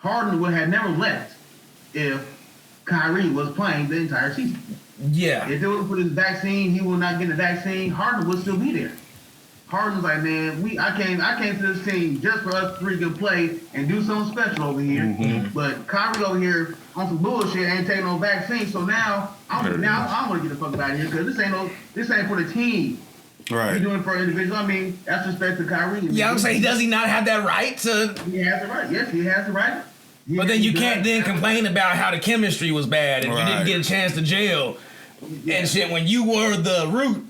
Harden would have never left if Kyrie was playing the entire season. Yeah. If they would put his vaccine, he will not get the vaccine. Harden would still be there. Harden's like, man, I came to this team just for us three to play and do something special over here. Mm-hmm. But Kyrie over here on some bullshit ain't taking no vaccine. So now I'm gonna get the fuck out of here because this ain't for the team. Right. He's doing it for an individual. I mean, that's respect to Kyrie. Yeah, I'm saying, does he not have that right to? He has the right. Yes, he has the right. But then you can't then complain about how the chemistry was bad and you didn't get a chance to gel and shit when you were the root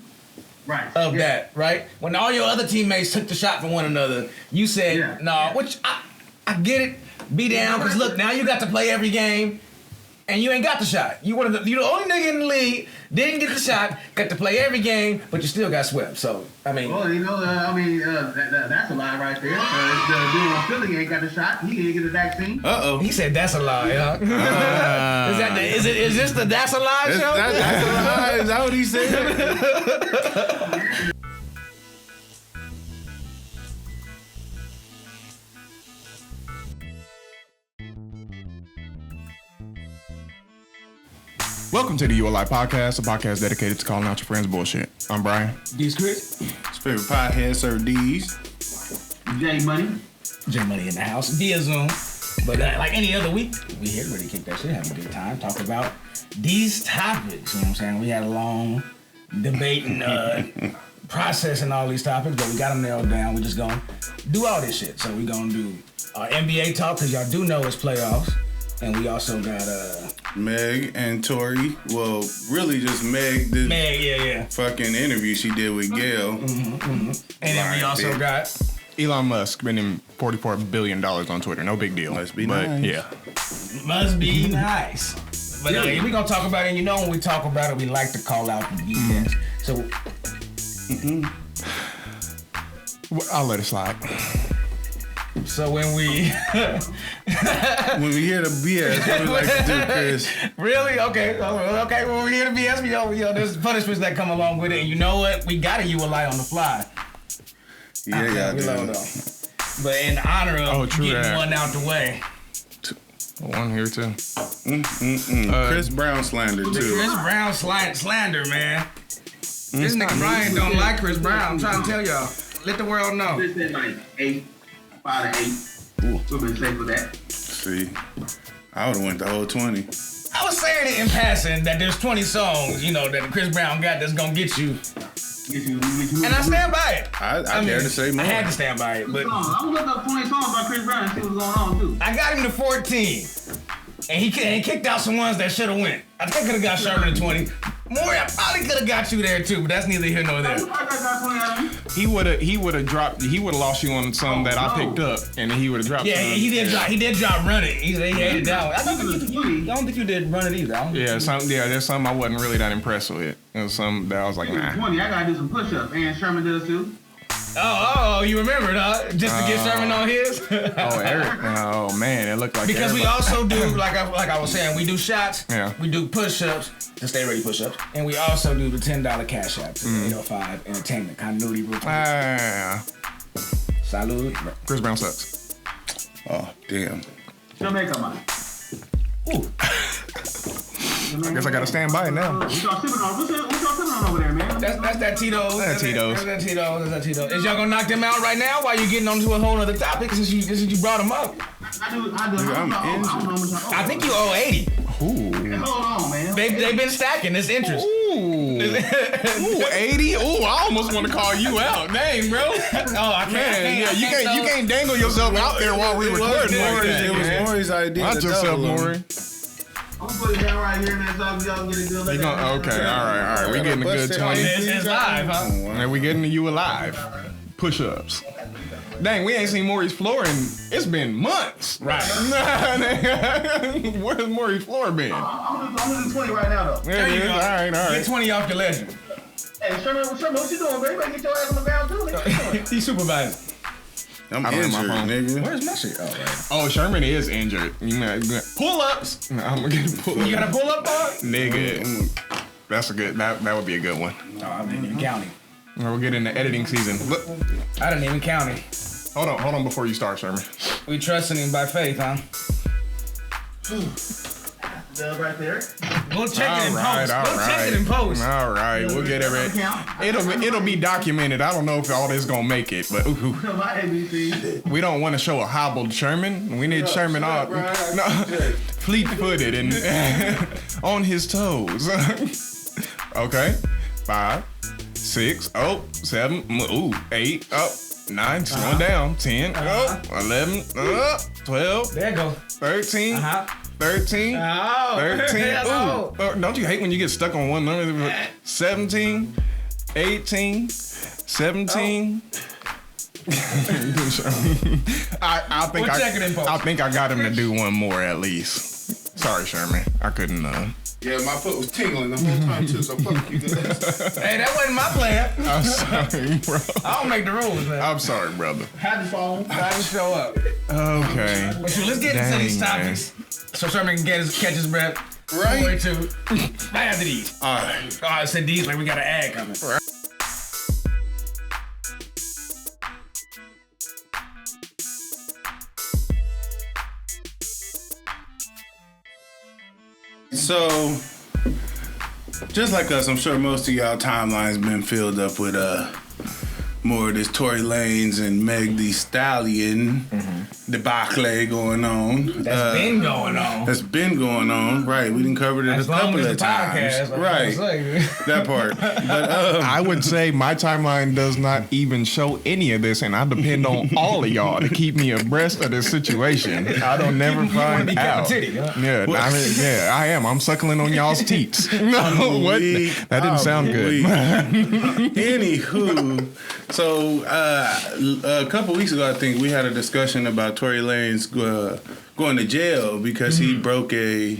of that, right? When all your other teammates took the shot from one another, you said, which I get it, be down, because look, now you got to play every game and you ain't got the shot. You the only nigga in the league, didn't get the shot, got to play every game, but you still got swept. So, I mean... Well, that's a lie right there. The dude on Philly ain't got the shot. He didn't get the vaccine. Uh-oh. He said that's a lie, huh? Is this the That's a Lie show? That's a lie. Is that what he said? Welcome to the You Alive Podcast, a podcast dedicated to calling out your friends' bullshit. I'm Brian. D's Chris. Favorite podcast, Sir D's. J Money. J Money in the house via Zoom. But like any other week, we here ready to kick that shit, have a good time, talk about these topics. You know what I'm saying? We had a long debate and process and all these topics, but we got them nailed down. We're just going to do all this shit. So we're going to do our NBA talk, because y'all do know it's playoffs. And we also got Meg and Tory. Well, really just Meg. Fucking interview she did with Gayle. And then we also got Elon Musk spending $44 billion on Twitter. No big deal. Must be nice. Yeah. Must be nice. But we're going to talk about it. And you know when we talk about it, we like to call out the defense. So, I'll let it slide. So when we hear the BS, what we like to do, Chris? Really? Okay. When we hear the BS, there's punishments that come along with it. And you know what? We got You a lie on the fly. Yeah. But in honor of getting one out the way. One here too. Chris Brown slander too. Chris Brown slander, man. This nigga Brian don't like Chris Brown. I'm trying to tell y'all. Let the world know. This is like 5 to 8. We've been safe with that. See, I would have went the whole 20. I was saying it in passing that there's 20 songs, that Chris Brown got that's gonna get you. And I stand by it. I dare to say more. I had to stand by it, but I'm gonna look up 20 songs by Chris Brown and see what's going on too. I got him to 14, and he kicked out some ones that should have went. I think I could have got Sherman to 20. Maury, I probably could have got you there too, but that's neither here nor there. He would have lost you on some that I picked up, and then he would have dropped. Yeah, some. he did drop Run It. He ate it down. I don't think you did Run It either. There's some I wasn't really that impressed with. There's some that I was like, nah. 20, I gotta do some push-ups, and Sherman does too. Oh, you remembered, huh? Just to get Sherman on his? Eric. Oh, man, it looked like because we also do, like I was saying, we do shots, we do push-ups, the Stay Ready push-ups, and we also do the $10 cash app, 805 Entertainment Continuity Routine. Salud. Chris Brown sucks. Oh, damn. Jamaica, man. Ooh. I guess I gotta stand by it now. What y'all sipping on over there, man? That's that Tito's. That's Tito's. That's that Tito's. Is y'all gonna knock them out right now while you getting onto a whole other topic since you brought them up? I do. I think you owe 80. Ooh. Hold on, man. They've been stacking this interest. Ooh, 80. Ooh, I almost want to call you out. Dang, bro. Oh, I can't. You can't dangle yourself out there while we recording like that. It was Maury's idea. Watch yourself, Maury. I'm gonna put it down right here, man, so y'all can get a good look. Okay, all right. We getting a good 20. It's live, huh? And we getting You Alive. Push-ups. Dang, we ain't seen Maury's floor in, it's been months. Right. Where's Maury's floor been? I'm gonna do 20 right now, though. There you go. All right. Get 20 off your legend. Hey, Sherman, what you doing, baby? You better get your ass on the ground, too. He's supervising. I'm injured, nigga. Where's my shit? Oh, right. Oh, Sherman is injured. Pull-ups. I'm gonna get pull-ups. You got a pull-up bar? Nigga. That's a good, that would be a good one. No, I didn't even count it. We'll get into editing season. Look. I didn't even count it. Hold on before you start, Sherman. We trusting him by faith, huh? Right there. Go check it in post. Check it in post. All right, we'll get it. It'll be documented. I don't know if all this gonna make it, but we don't want to show a hobbled Sherman. We need Sherman off, fleet-footed and on his toes. Okay, 5, 6, 7, 8, 9, slowing down, 10, 11, 12. There you go. 13. 13. Oh. 13. Ooh. Don't you hate when you get stuck on one number? 17. 18. 17. I think I got him to do one more at least. Sorry, Sherman. I couldn't. Yeah, my foot was tingling the whole time too, so fuck you. Hey, that wasn't my plan. I'm sorry, bro. I don't make the rules, man. I'm sorry, brother. Had to phone. Had to show up. Okay. But let's get into these topics. So Sherman can catch his breath. Right. Right after these. All right. Oh, I said these like we got an ad coming. Right. So, just like us, I'm sure most of y'all timelines been filled up with more of this Tory Lanez and Meg Thee Stallion debacle going on. That's been going on. Right. We done covered it a couple of times. Right. That part. But I would say my timeline does not even show any of this, and I depend on all of y'all to keep me abreast of this situation. I don't never find out. Titty, huh? Yeah, I am. I'm suckling on y'all's teats. No, what? That didn't sound good. Anywho, so a couple weeks ago, I think we had a discussion about Tory Lanez going to jail because he broke a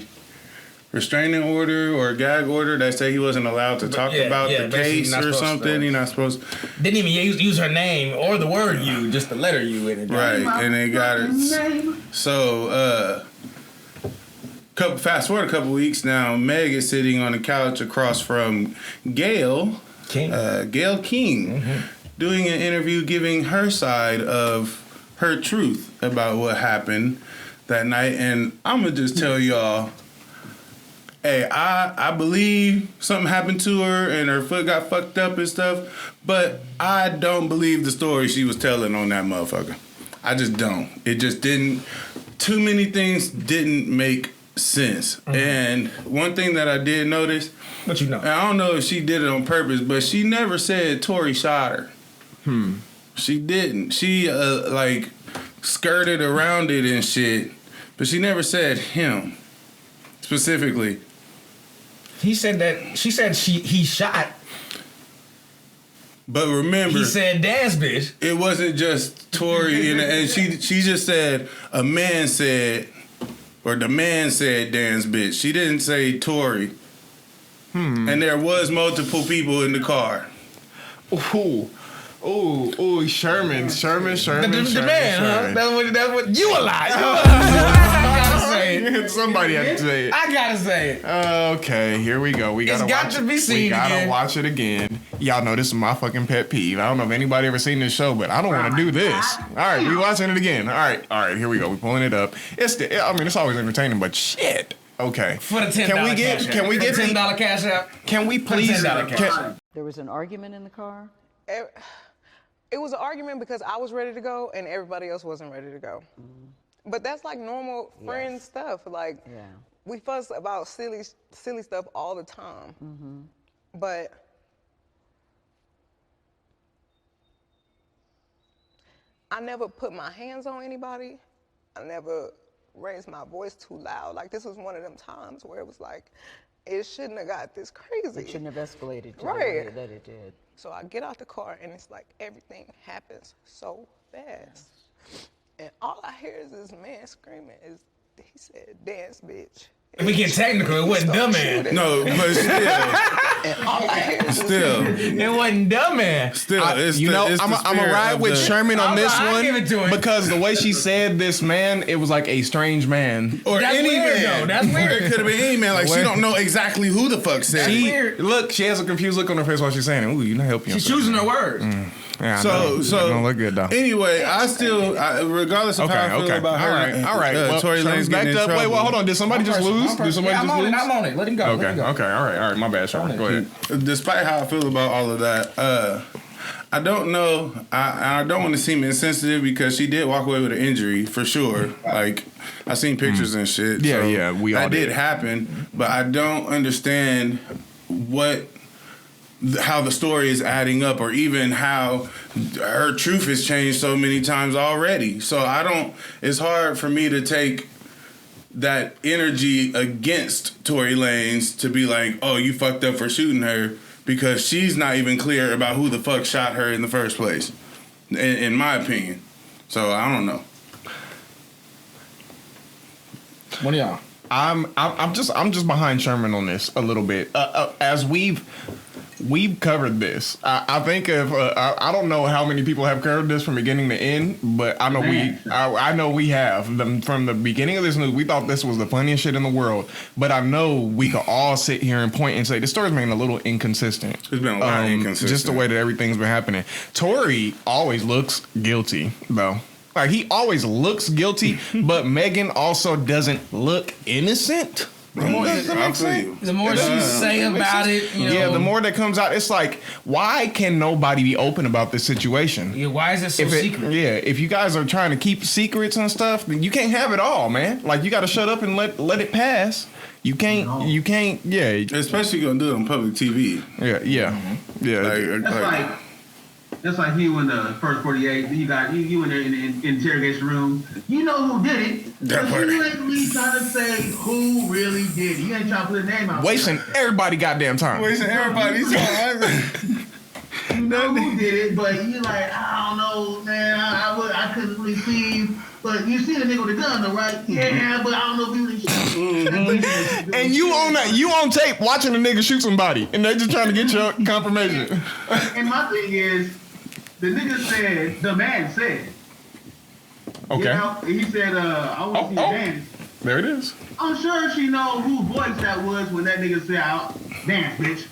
restraining order or a gag order that said he wasn't allowed to talk about the case or something. You're not supposed to. Didn't even use her name or the word "you," just the letter "u" in it. Right, and they got it. So, fast forward a couple weeks now, Meg is sitting on the couch across from Gayle King, doing an interview, giving her side of her truth about what happened that night. And I'm gonna just tell y'all, hey, I believe something happened to her and her foot got fucked up and stuff, but I don't believe the story she was telling on that motherfucker. I just don't. It just didn't. Too many things didn't make sense. And one thing that I did notice, what you know? I don't know if she did it on purpose, but she never said Tory shot her. She didn't. She skirted around it and shit, but she never said him specifically. He said that. She said he shot. But remember, he said dance bitch. It wasn't just Tory, and she just said a man said, or the man said dance bitch. She didn't say Tory. And there was multiple people in the car. Ooh, Sherman. The man, huh? That's what you a lie. I gotta say it. Somebody had to say it. I gotta say it. Okay, here we go. We gotta watch it again. Y'all know this is my fucking pet peeve. I don't know if anybody ever seen this show, but I don't want to do this. All right, we watching it again. All right, here we go. We pulling it up. It's always entertaining, but shit. Okay. For the $10 can we get $10 cash app? Can we please? There was an argument in the car. It was an argument because I was ready to go and everybody else wasn't ready to go. But that's like normal friend stuff. Like we fuss about silly stuff all the time. But I never put my hands on anybody. I never raised my voice too loud. Like this was one of them times where it was like, it shouldn't have got this crazy. It shouldn't have escalated to the way that it did. So I get out the car and it's like everything happens so fast. And all I hear is this man screaming. He said, dance, bitch. If we get technical, it wasn't dumb man. No, but still. And all I hear is it wasn't dumb man. Still, I'm gonna ride with Sherman on this one give it to him. because the way she said this man, it was like a strange man or that's any weird, man. Though. That's weird. It could have been any man. Like she don't know exactly who the fuck said it. Weird. Look, she has a confused look on her face while she's saying it. Ooh, you're not helping yourself. She's choosing her words. Yeah, so gonna look good though. Anyway, regardless of how I feel about her, all right. Well, Tory Lanez getting in trouble. Wait, hold on. Did somebody just lose? Did somebody just lose? I'm on it. Let him go. Okay, all right. My bad, Sean. Go ahead. Despite how I feel about all of that, I don't know. I don't want to seem insensitive because she did walk away with an injury for sure. Like I seen pictures and shit. Yeah, so yeah, we all that did happen, but I don't understand how the story is adding up, or even how her truth has changed so many times already. So it's hard for me to take that energy against Tory Lanez to be like, oh, you fucked up for shooting her, because she's not even clear about who the fuck shot her in the first place, in my opinion. So I don't know. What are y'all? I'm just behind Sherman on this a little bit. As we've covered this. I think I don't know how many people have covered this from beginning to end, but I know we have. From the beginning of this news, we thought this was the funniest shit in the world. But I know we could all sit here and point and say the story's been a little inconsistent. It's been a lot inconsistent. Just the way that everything's been happening. Tory always looks guilty, though. Like, he always looks guilty, but Megan also doesn't look innocent. The more she say about it, the more that comes out, it's like, why can nobody be open about this situation? Yeah, why is it so secret? If you guys are trying to keep secrets and stuff, then you can't have it all, man. Like, you got to shut up and let it pass. You can't, Especially gonna do it on public TV. Yeah. That's like you in the first 48. You in there in the interrogation room. You know who did it. That part. You ain't really trying to say who really did it. You ain't trying to put a name out. Wasting everybody goddamn time. Wasting everybody's time. You know who did it, but you like, I don't know, man. I couldn't really see. But you see the nigga with the gun, though, right? Yeah, but I don't know if he really shot. And you on tape watching the nigga shoot somebody, and they're just trying to get your confirmation. And my thing is, the nigga said, the man said. Okay. You know, he said, I want to see dance. There it is. I'm sure she know whose voice that was when that nigga said, dance, bitch.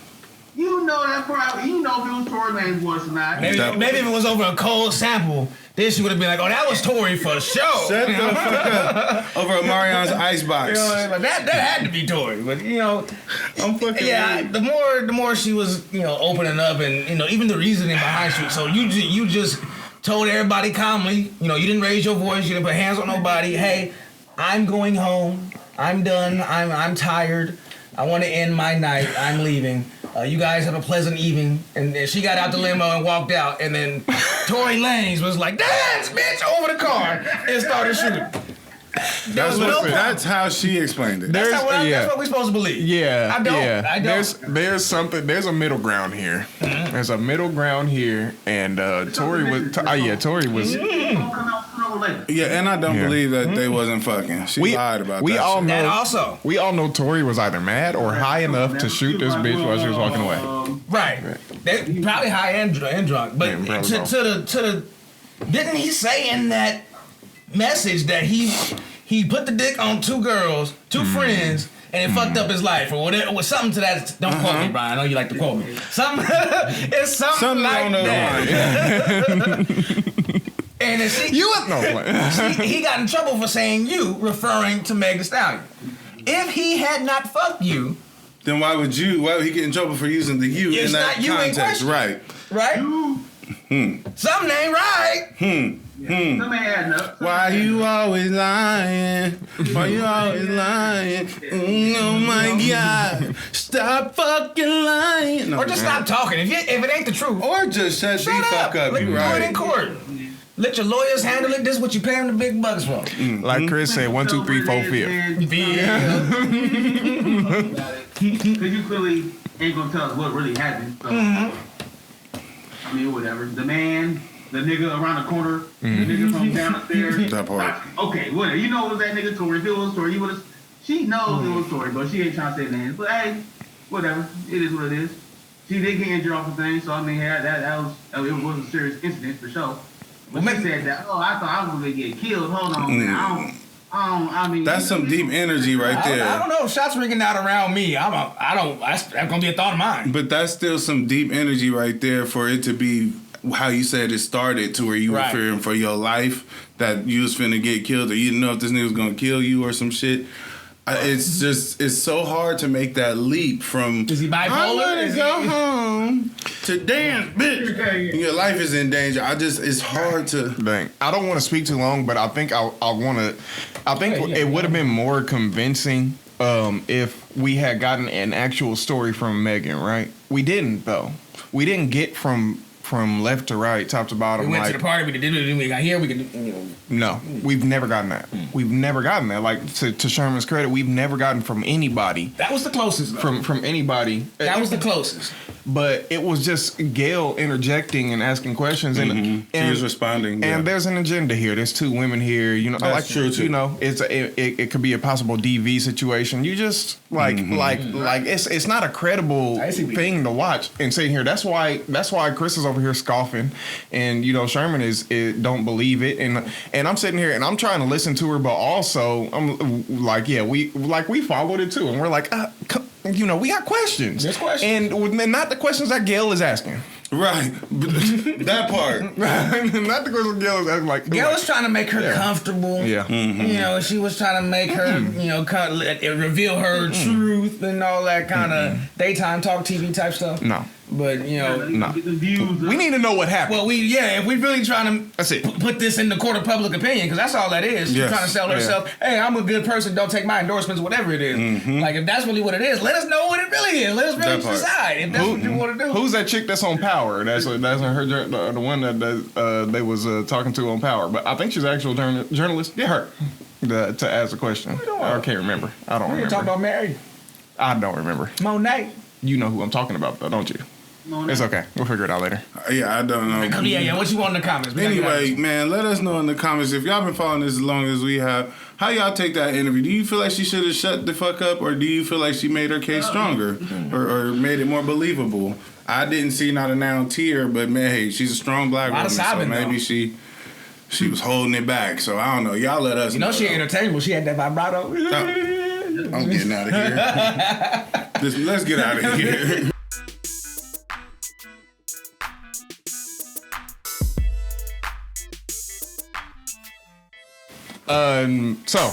You know that probably, you know if it was Tory Lanez's voice or not. Maybe if it was over a cold sample, then she would have been like, oh, that was Tory for sure. Shut the fuck up. Over a Marion's icebox. Like, that had to be Tory. But, I'm fucking weird. the more she was, opening up and, even the reasoning behind it. So you just told everybody calmly, you didn't raise your voice, you didn't put hands on nobody. Hey, I'm going home. I'm done. I'm tired. I want to end my night. I'm leaving. You guys have a pleasant evening. And then she got out the limo and walked out. And then Tory Lanez was like, dance, bitch, over the car. And started shooting. That's how she explained it. That's what we're supposed to believe. Yeah. I don't. There's a middle ground here. Mm-hmm. There's a middle ground here. And Tory was. Yeah, and I don't believe that they wasn't fucking. She lied about we that. All shit. know, that also. We all know Tory was either mad or high enough to shoot this bitch while she was walking away. Right. They probably high and drunk. But to the didn't he say in that message that he put the dick on two girls, two friends, and it fucked up his life or whatever? Was something to that. Don't quote me, Brian. I know you like to quote me. It's something like that. And he got in trouble for saying you, referring to Meg Thee Stallion. If he had not fucked you, then why would he get in trouble for using the you in that context? Right. Something ain't right. Why you always lying? Why you always lying? Oh my God! Stop fucking lying. Or just stop talking. If it ain't the truth. Or just shut the fuck up. Let me do it in court. Let your lawyers handle it. This is what you pay them the big bucks for. Like Chris said, 1, 2, 3, 4, 5. Because you clearly ain't gonna tell us what really happened. So. I mean, whatever. The man, the nigga around the corner, the nigga from down the stairs. That part. Okay, whatever. You know it was that nigga Tory. If it was Tory, she knows it was Tory, but she ain't trying to say names. But hey, whatever. It is what it is. She did get injured off the thing, so I mean, it was a serious incident for sure. But she said that, I thought I was gonna get killed. Hold on, man. I mean, that's some deep energy right there. I don't know. Shots ringing out around me. That's gonna be a thought of mine. But that's still some deep energy right there for it to be how you said it started to where you were fearing for your life, that you was finna get killed, or you didn't know if this nigga was gonna kill you or some shit. It's so hard to make that leap from is he bipolar? I wanna go home to dance, bitch. Your life is in danger. It's hard to. Dang. I don't want to speak too long, but I think it would have been more convincing if we had gotten an actual story from Megan, right? We didn't though. We didn't get from left to right, top to bottom. We went to the party, we did it, we got here, we could, No, we've never gotten that. We've never gotten that. Like, to Sherman's credit, we've never gotten from anybody. That was the closest, though. From anybody. That was the closest. But it was just Gayle interjecting and asking questions, and she was responding. And there's an agenda here. There's two women here. You know, that's true too. You know, it could be a possible DV situation. You just like it's not a credible thing to watch and sit here. That's why Chris is over here scoffing, and you know Sherman don't believe it, and I'm sitting here and I'm trying to listen to her, but also I'm like, yeah, we followed it too, and we're like, you know, we got questions. There's questions. And not the questions that Gayle is asking. Right. That part. Not the questions Gayle is asking. Like, Gayle was trying to make her comfortable. Yeah. Mm-hmm. You know, she was trying to make her, you know, kind of reveal her truth and all that kind of daytime talk TV type stuff. No. But, you know, no. We need to know what happened. Well, if we really trying to put this in the court of public opinion, because that's all that is. She's trying to sell herself, hey, I'm a good person, don't take my endorsements, whatever it is. Mm-hmm. Like, if that's really what it is, let us know what it really is. Let us really decide if that's what you want to do. Who's that chick that's on Power? That's her, the one that they was talking to on Power. But I think she's an actual journalist. Get her to ask a question. I can't remember. I don't remember. You talking about Mary? I don't remember. Monet. You know who I'm talking about, though, don't you? It's okay. We'll figure it out later. Yeah, I don't know. Yeah. What you want in the comments? Anyway, man, let us know in the comments if y'all been following this as long as we have. How y'all take that interview? Do you feel like she should have shut the fuck up, or do you feel like she made her case stronger, or made it more believable? I didn't see not a now tear, but man, hey, she's a strong black woman, so maybe she was holding it back. So I don't know. Y'all let us know. You know she entertainable. She had that vibrato. I'm getting out of here. Let's get out of here. So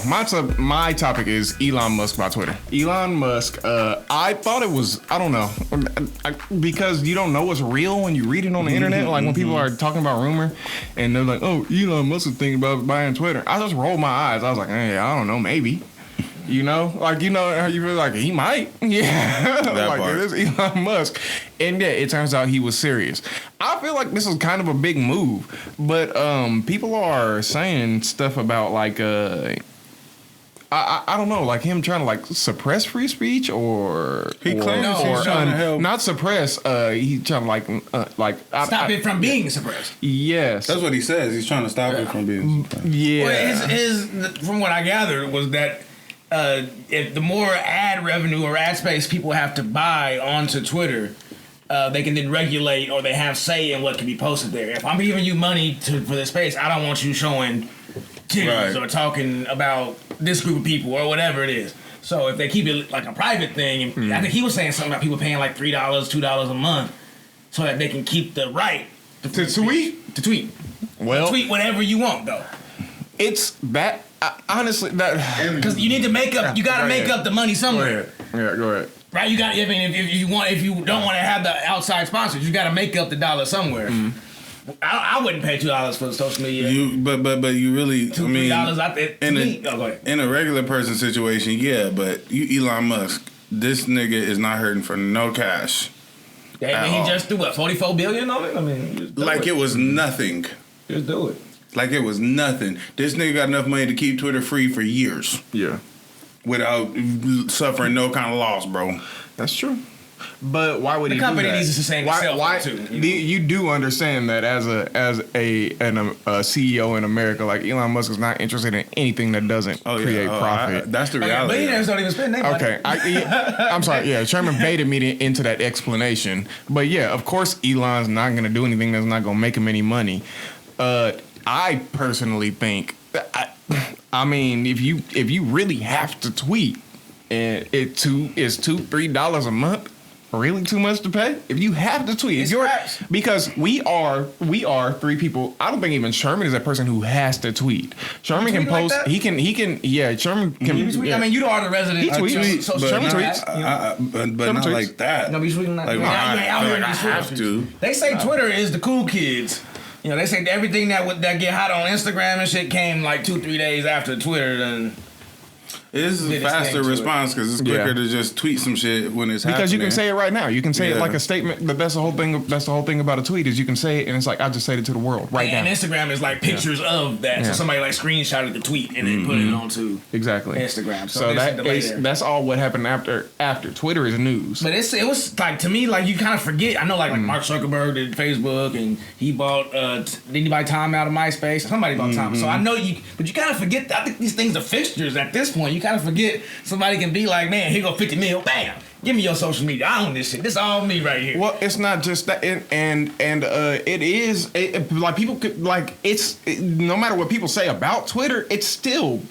my topic is Elon Musk by Twitter. Elon Musk, I thought it was, I don't know, because you don't know what's real when you read it on the internet. Like when people are talking about rumor and they're like, oh, Elon Musk is thinking about buying Twitter. I just rolled my eyes. I was like, hey, I don't know, maybe. You know, like, you know how you feel like he might. Yeah. Like it is Elon Musk. And yeah, it turns out he was serious. I feel like this is kind of a big move, but people are saying stuff about like I don't know, like him trying to like suppress free speech, or he claims he's trying to help. Not suppress. He trying to like stop it from being suppressed. Yes, that's what he says. He's trying to stop it from being suppressed. Yeah. Well, his from what I gathered was that if the more ad revenue or ad space people have to buy onto Twitter, they can then regulate, or they have say in what can be posted there. If I'm giving you money for this space, I don't want you showing titties or talking about this group of people or whatever it is. So if they keep it like a private thing, and I think he was saying something about people paying like $3, $2 a month, so that they can keep the right to tweet. Well, tweet whatever you want, though. It's that. Honestly, that because you need to make up. You got to make up the money somewhere. Yeah, go ahead. Right, you got. I mean, if you don't want to have the outside sponsors, you got to make up the dollar somewhere. Mm-hmm. I wouldn't pay $2 for the social media. But you really $3 out there in a regular person situation, yeah. But you Elon Musk, this nigga is not hurting for no cash. Yeah, and he just threw what $44 billion on it. I mean, like it was nothing. Just do it. Like it was nothing. This nigga got enough money to keep Twitter free for years. Yeah. Without suffering no kind of loss, bro. That's true. But why would the he do that? The company needs to sustain itself too. You do understand that as a CEO in America, like Elon Musk is not interested in anything that doesn't create profit. That's the reality. Billionaires don't even spend their money. Okay, I'm sorry. Yeah, Sherman baited me into that explanation. But yeah, of course, Elon's not going to do anything that's not going to make him any money. I personally think, I mean, if you really have to tweet, and it's $2-3 a month, really too much to pay? If you have to tweet, if you're, because we are 3 people. I don't think even Sherman is that person who has to tweet. Sherman can post. Like he can. Yeah, Sherman can. Yeah. I mean, you are the resident. He tweets. So Sherman tweets. But not like that. No, be tweeting like that. I have to. They say Twitter is the cool kids. You know, they say everything that get hot on Instagram and shit came like 2-3 days after Twitter. Then it is a faster response because it's quicker to just tweet some shit when it's happening. Because you can say it right now. You can say it like a statement. But that's the whole thing. That's the whole thing about a tweet is you can say it and it's like I just said it to the world right now. And Instagram is like pictures of that. So somebody like screenshotted the tweet and then put it onto Instagram. So that's all what happened after Twitter is news. But it was like to me like you kind of forget. I know like Mark Zuckerberg did Facebook and he bought did he buy time out of MySpace? Somebody bought time. So I know but you kind of forget. I think these things are fixtures at this point. You kind of forget somebody can be like, man, here go 50 mil, bam. Give me your social media. I own this shit. This is all me right here. Well, it's not just that, and it is like people could like no matter what people say about Twitter, it's still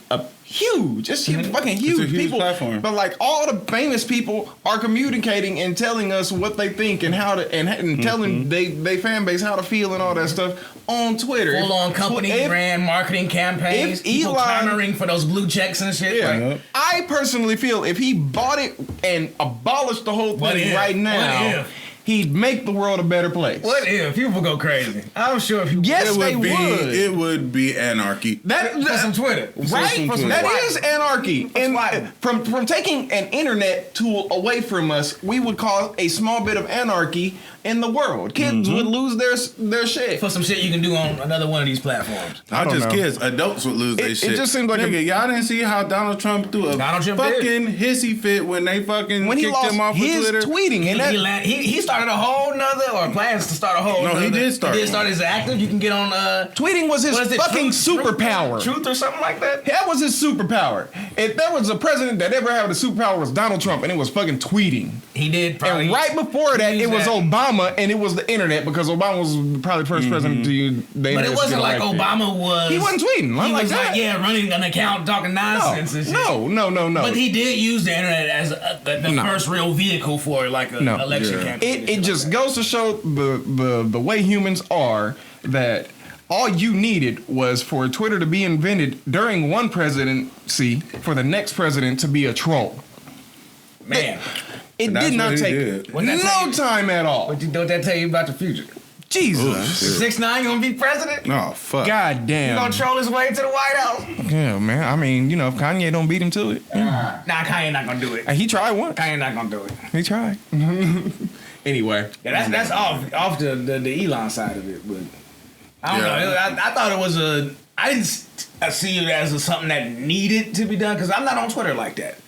huge. It's fucking huge. It's a huge people, platform. But like all the famous people are communicating and telling us what they think and how to and telling they fan base how to feel and all that stuff on Twitter. Full on company brand marketing campaigns. People clamoring for those blue checks and shit. Yeah. Like, I personally feel if he bought it and abolished the whole thing right now, he'd make the world a better place. What if people go crazy? I'm sure if people they would. It would be anarchy. That's on Twitter, right? That is anarchy. And from taking an internet tool away from us, we would cause a small bit of anarchy in the world. Kids would lose their shit for some shit you can do on another one of these platforms. Not just kids, adults would lose their shit. It just seems like y'all didn't see how Donald Trump threw a fucking hissy fit when they fucking kicked him off of Twitter. Tweeting and he started a whole nother or plans to start a whole. No, he did start. He did start as active. You can get on. Tweeting was his fucking superpower. Truth or something like that. That was his superpower. If there was a president that ever had a superpower, it was Donald Trump, and it was fucking tweeting. He did. Probably and right before that, it was Obama, and it was the internet because Obama was probably the first president to use the internet. But it wasn't like Obama was. He wasn't tweeting. He was like running an account, talking nonsense and shit. No. But he did use the internet as the first real vehicle for like an election campaign. It just goes to show the way humans are that all you needed was for Twitter to be invented during one presidency for the next president to be a troll. Man. It did not take no time at all. What that tell you about the future? Jesus. 6ix9ine gonna be president? No, fuck. God damn. He gonna troll his way to the White House? Yeah, man. I mean, if Kanye don't beat him to it. Nah, Kanye not gonna do it. He tried once. Kanye not gonna do it. He tried. Anyway. Yeah, that's off the Elon side of it, but I don't know. I thought it was I didn't see it as something that needed to be done because I'm not on Twitter like that.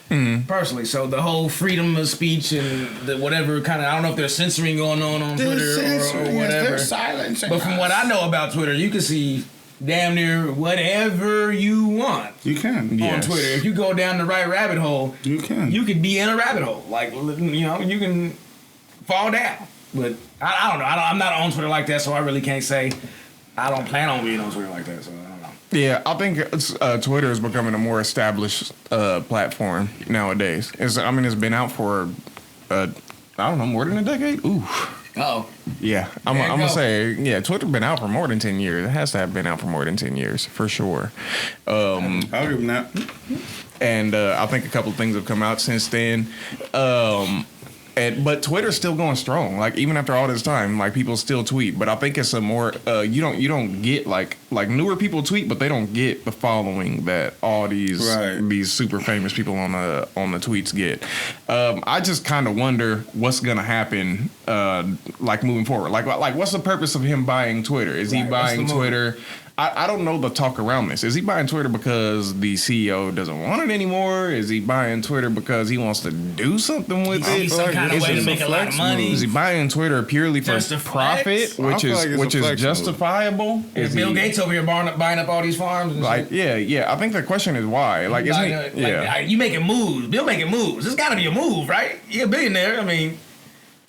Personally, so the whole freedom of speech and the whatever kind of I don't know if there's censoring going on Twitter or whatever. They're silencing but from what I know about Twitter, you can see damn near whatever you want. You can on Twitter. If you go down the right rabbit hole, you can. You could be in a rabbit hole. Like you can fall down. But I don't know. I'm not on Twitter like that, so I really can't say. I don't plan on being on Twitter like that, so I don't know. Yeah, I think Twitter is becoming a more established platform nowadays. It's been out for, I don't know, more than a decade? Ooh. Oh. Yeah, I'm going to say, Twitter's been out for more than 10 years. It has to have been out for more than 10 years, for sure. I'll give them that. And I think a couple of things have come out since then. But Twitter's still going strong. Like even after all this time, like people still tweet. But I think it's a more you don't get like newer people tweet, but they don't get the following that all these super famous people on the tweets get. I just kind of wonder what's gonna happen like moving forward. Like what's the purpose of him buying Twitter? Is he buying Twitter? I don't know the talk around this. Is he buying Twitter because the CEO doesn't want it anymore? Is he buying Twitter because he wants to do something with it? Some kind of way to make a lot of money. Is he buying Twitter purely for profit, which is justifiable? Is Bill Gates over here buying up all these farms? And shit? I think the question is why. You making moves? Bill making moves. There's got to be a move, right? You're a billionaire. I mean,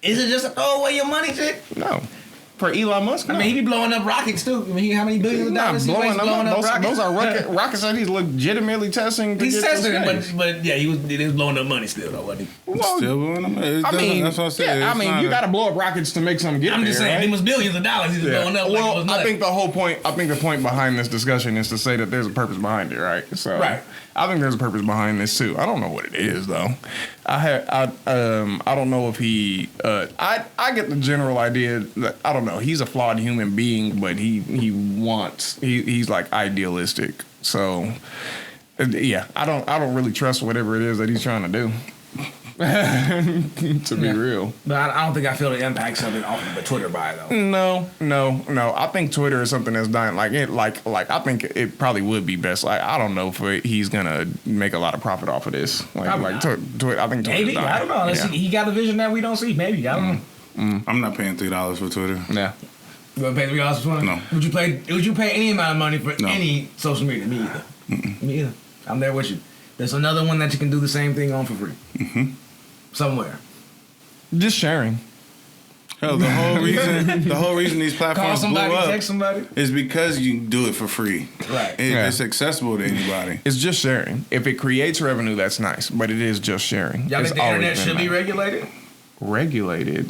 is it just a throw away your money shit? No. For Elon Musk? No. I mean, he be blowing up rockets too. I mean, how many billions of dollars he blowing up rockets? Those are rockets that he's legitimately testing. He's testing it, but yeah, he was blowing up money still though, wasn't he? Well, still blowing up money. I mean, that's what I said. Yeah, I mean, you got to blow up rockets to make something get there. I'm just saying, right? it was billions of dollars he's blowing up. Well, like I think the point behind this discussion is to say that there's a purpose behind it, right? So, right. I think there's a purpose behind this too. I don't know what it is though. I don't know if he. I get the general idea that I don't know. He's a flawed human being, but he's like idealistic. So, yeah, I don't really trust whatever it is that he's trying to do. To be real, but I don't think I feel the impacts of it off of the Twitter buy though. No. I think Twitter is something that's dying. Like I think it probably would be best. Like I don't know if he's gonna make a lot of profit off of this. Twitter. I think Twitter's maybe dying. I don't know. He got a vision that we don't see. Maybe I don't know. I'm not paying $3 for Twitter. Yeah. You want to pay $3 for Twitter? No. Would you pay any amount of money for any social media? Me either. Me either. I'm there with you. There's another one that you can do the same thing on for free. Mm-hmm. Somewhere. Just sharing. Hell, the whole reason these platforms Call somebody, blew up text somebody is because you can do it for free. Right. It's accessible to anybody. It's just sharing. If it creates revenue, that's nice, but it is just sharing. Y'all think the internet should be regulated? Regulated?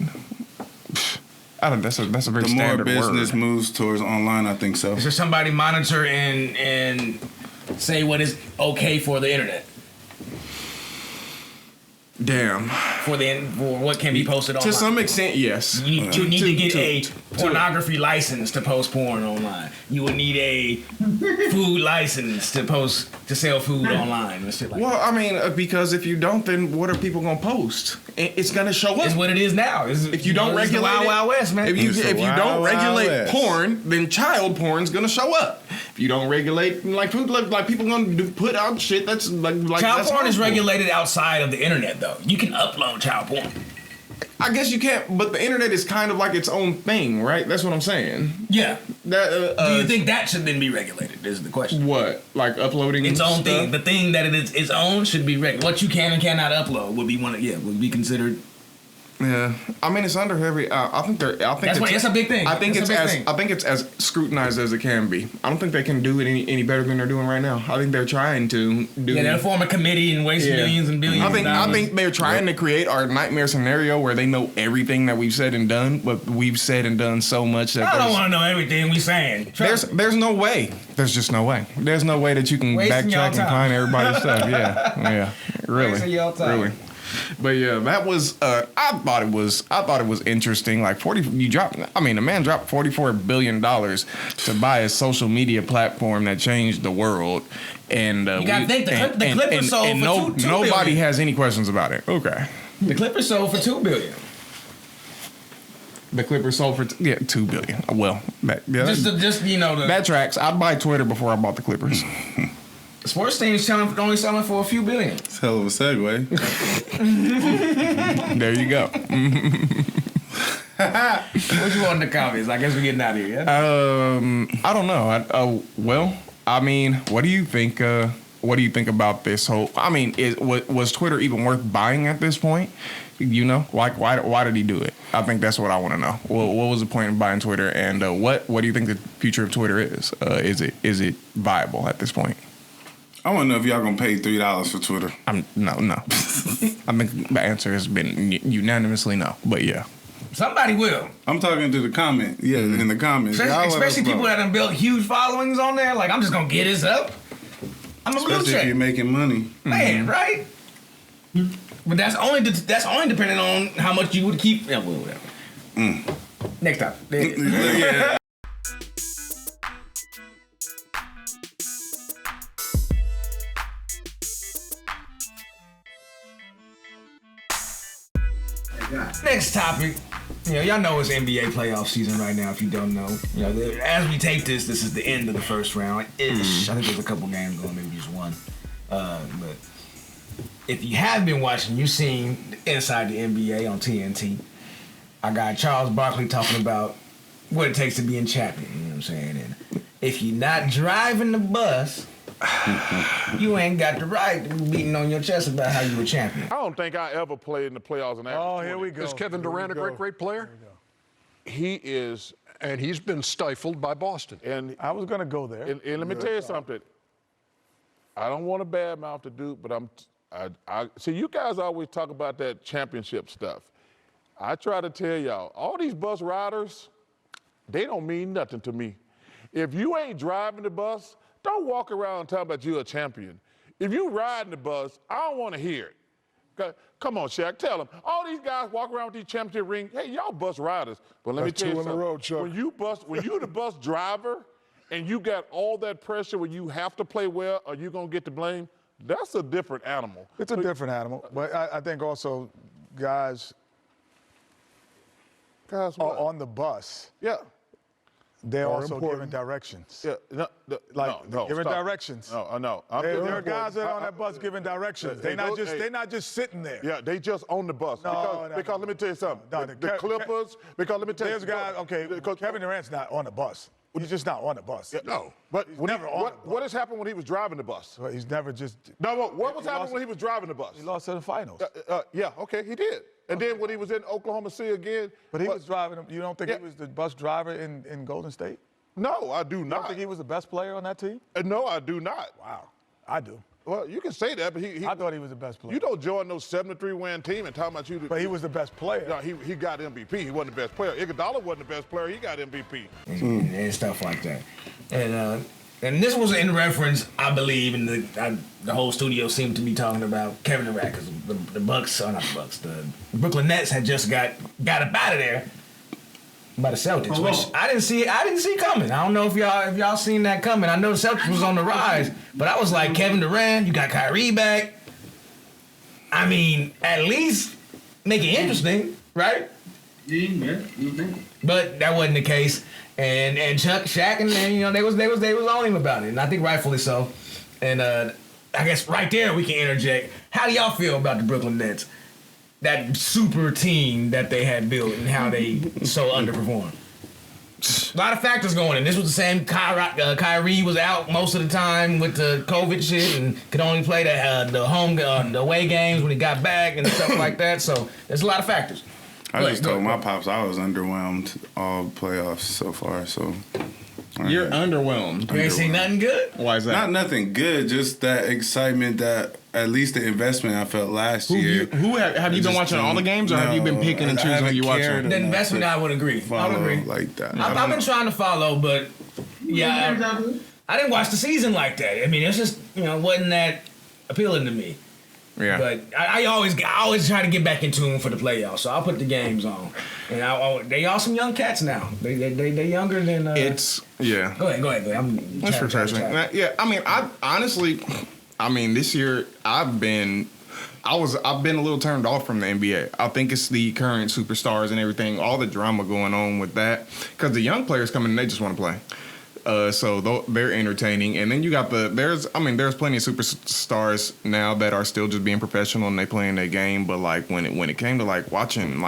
I don't. That's a very standard word. The more business moves towards online, I think so. Should somebody monitor and say what is okay for the internet? Damn. For what can be posted online. To some extent, yes. You need to get a pornography license to post porn online. You would need a food license to sell food online and shit like that. Well, I mean, because if you don't, then what are people gonna post? It's gonna show up. It's what it is now. If you don't regulate Wild Wild West, man. If you don't regulate porn, then child porn's gonna show up. If you don't regulate like food, like people gonna put out shit that's like child that's porn is harmful. regulated outside of the internet, though. You can upload child porn. I guess you can't, but the internet is kind of like its own thing, right? That's what I'm saying. Yeah. Do you think that should then be regulated? Is the question. What? Like uploading its own stuff? thing. The thing that it is its own should be regulated. What you can and cannot upload would be would be considered. Yeah, I mean it's under every. I think that's a big thing. I think it's as scrutinized as it can be. I don't think they can do it any better than they're doing right now. I think they're trying to do. Yeah, they'll form a committee and waste millions and billions. I think they're trying to create our nightmare scenario where they know everything that we've said and done, but we've said and done so much that I don't want to know everything we saying. There's no way. There's just no way. There's no way that you can backtrack and find everybody's stuff. Yeah, really. But yeah, that was. I thought it was interesting. Like the man dropped $44 billion to buy a social media platform that changed the world, and you gotta think the Clippers sold for $2 billion. Nobody has any questions about it. Okay, the Clippers sold for $2 billion. The Clippers sold for $2 billion. Well, that tracks. I'd buy Twitter before I bought the Clippers. Sports teams only selling for a few billion. It's a hell of a segue. There you go. What you want in the comments? I guess we're getting out of here. Yeah? I don't know. Well, I mean, what do you think? What do you think about this whole? I mean, was Twitter even worth buying at this point? You know, like why did he do it? I think that's what I want to know. What was the point of buying Twitter? And what do you think the future of Twitter is? Is it viable at this point? I want to know if y'all gonna pay $3 for Twitter. No. I think the answer has been unanimously no. But yeah, somebody will. I'm talking to the comment. Yeah, in the comments. Especially people that have built huge followings on there. Like I'm just gonna get this up. I'm a blue check. Especially if you're making money, man. Right. But that's only depending on how much you would keep. Yeah, well, whatever. Next time. Yeah. Next topic. Y'all know it's NBA playoff season right now. If you don't know, as we tape this is the end of the first round. Ish. I think there's a couple games going, maybe just one. But if you have been watching, you've seen Inside the NBA on TNT. I got Charles Barkley talking about what it takes to be a champion. You know what I'm saying? And if you're not driving the bus, you ain't got the right to be beating on your chest about how you a champion. I don't think I ever played in the playoffs. Oh, here we go. Is Kevin Durant a great player? He And he's been stifled by Boston. And I was going to go there. And let me tell you something. I don't want to badmouth the dude, but I see you guys always talk about that championship stuff. I try to tell y'all, all these bus riders, they don't mean nothing to me. If you ain't driving the bus, don't walk around talking about you're a champion. If you riding the bus, I don't want to hear it. Come on, Shaq, tell them. All these guys walk around with these championship rings. Hey, y'all bus riders. But let me tell you something. 2 in a row, Chuck. When you the bus driver and you got all that pressure where you have to play well or you're going to get the blame, that's a different animal. It's a different animal. But I think also guys on the bus. Yeah. They're also giving directions. Yeah, giving directions. No. There are guys that are on that bus giving directions. They're not just sitting there. Yeah, they just on the bus. Because let me tell you something. The Clippers. Because let me tell you. There's guys. Okay, Kevin Durant's not on the bus. He's just not on the bus. Yeah, no, but what has happened when he was driving the bus? Well, he's never just. No, what was happening when he was driving the bus? He lost in the finals. Yeah, okay, he did. And then when he was in Oklahoma City again. But he was driving. You don't think he was the bus driver in Golden State? No, I do not. You don't think he was the best player on that team? No, I do not. Wow, I do. Well, you can say that, but I thought he was the best player. You don't join no 73-win team and talking about you. But he was the best player. No, he got MVP. He wasn't the best player. Iguodala wasn't the best player. He got MVP. And stuff like that. And this was in reference, I believe, and the whole studio seemed to be talking about Kevin Durant because the Bucks, not the Bucks, the Brooklyn Nets had just got up out of there by the Celtics, which I didn't see coming. I don't know if y'all seen that coming. I know the Celtics was on the rise, but I was like, Kevin Durant, you got Kyrie back. I mean, at least make it interesting, right? Yeah. But that wasn't the case. And Chuck, Shaq, and they was on him about it, and I think rightfully so. And I guess right there we can interject. How do y'all feel about the Brooklyn Nets? That super team that they had built and how they so underperformed. A lot of factors going in. This was the same. Kyrie was out most of the time with the COVID shit and could only play the away games when he got back and stuff like that. So there's a lot of factors. I just told my pops I was underwhelmed all playoffs so far. So you're underwhelmed. You ain't seen nothing good? Why is that? Not nothing good. Just that excitement that at least the investment I felt last year. Have you been watching all the games, or have you been picking and choosing when you watch them? The investment, I would agree. I would agree like that. I've been trying to follow, but yeah, I didn't watch the season like that. I mean, it's just wasn't that appealing to me. Yeah. But I always try to get back in tune for the playoffs, so I'll put the games on. And they are some young cats now. They younger than. It's yeah. Go ahead. That's refreshing. Yeah, I mean, I honestly, this year I've been a little turned off from the NBA. I think it's the current superstars and everything, all the drama going on with that, because the young players come in and they just want to play. So they're entertaining, and then you got there's plenty of superstars now that are still just being professional and they playing their game. But like when it came to like watching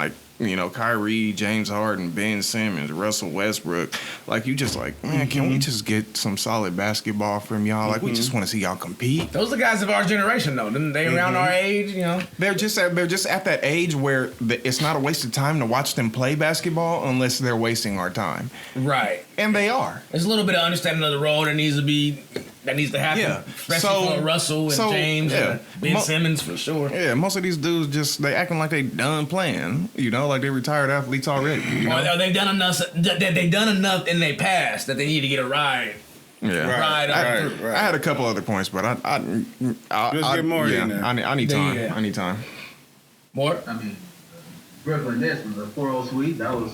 Kyrie, James Harden, Ben Simmons, Russell Westbrook, like you just like, man, can we just get some solid basketball from y'all? Like we just want to see y'all compete. Those are the guys of our generation though. They around our age, They're just at that age where it's not a waste of time to watch them play basketball unless they're wasting our time. Right. And they are. There's a little bit of understanding of the role that needs to happen. Yeah. Especially for Russell and James and Ben Simmons for sure. Yeah, most of these dudes they acting like they done playing. Like they're retired athletes already. Or they've done enough. They've done enough in their past that they need to get a ride. Yeah, right. I had a couple other points, but I get more in there. I need time. I need time. More. I mean, Brooklyn Nets was a 4-0 sweep. That was,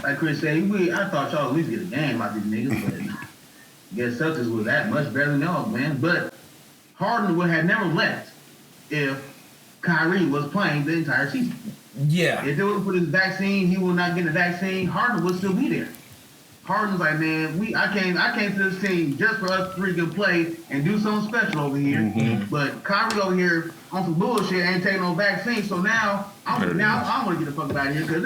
like Chris said, I thought y'all at least get a game out these niggas, but I guess Celtics was that much better than y'all, man. But Harden would have never left if Kyrie was playing the entire season. Yeah. If they would have put his vaccine, he would not get the vaccine. Harden would still be there. Harden's like, man, I came to this team just for us three to play and do something special over here. Mm-hmm. But Kyrie over here on some bullshit ain't taking no vaccine. So now I want to get the fuck out of here because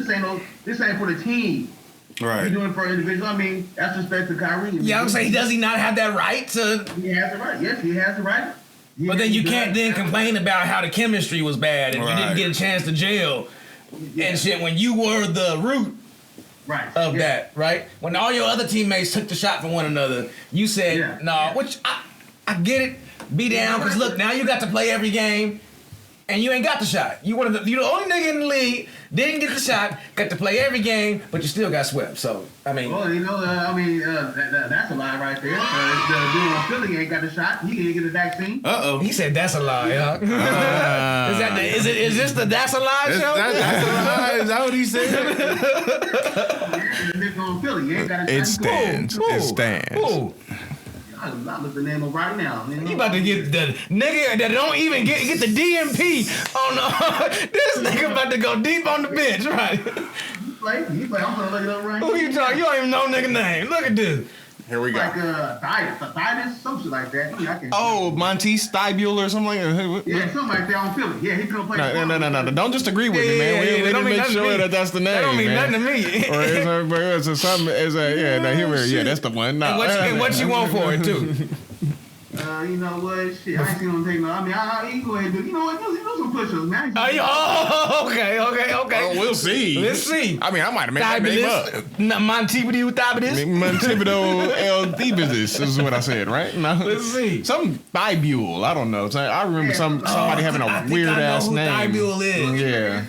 this ain't for the team. Right. He's doing it for an individual. I mean, that's respect to Kyrie. Yeah, I'm saying, does he not have that right to? He has the right. Yes, he has the right. But then you can't then complain about how the chemistry was bad and you didn't get a chance to gel and shit when you were the root of that, right? When all your other teammates took the shot for one another, you said, no, which I get it. Be down, because look, now you got to play every game, and you ain't got the shot. You the only nigga in the league, didn't get the shot, got to play every game, but you still got swept. So, I mean. Well, that's a lie right there. The dude on Philly ain't got the shot. He didn't get the vaccine. He said that's a lie, huh? Is this the That's a Lie show? That's a lie. Is that what he said? It stands. It stands. I look the name up right now. You about to get the nigga that don't even get the DMP on the. This nigga about to go deep on the bench, right? He play. I'm gonna look it up right now. Who you talking? You don't even know nigga name. Look at this. Here we go. Like Titus, some shit like that. Montes Thybule or something like that. Yeah, something like that on Philly. Yeah, he couldn't play. No. Don't just agree with me, man. We need to make sure that that's the name. That don't mean man. nothing to me. Or it's something. That's the one. No. And what you want for it too? You know what? Shit, I ain't seen him take no. I mean, he go ahead and do. You know what? Do some push-ups, man. Okay. Oh, we'll see. Let's see. I mean, I might have made that name up. Montevideo Thybulus? Montevideo El Thybulus is what I said, right? No. Let's see. Some Thybule. I don't know. I remember somebody having a weird ass name. Thybule is. Yeah.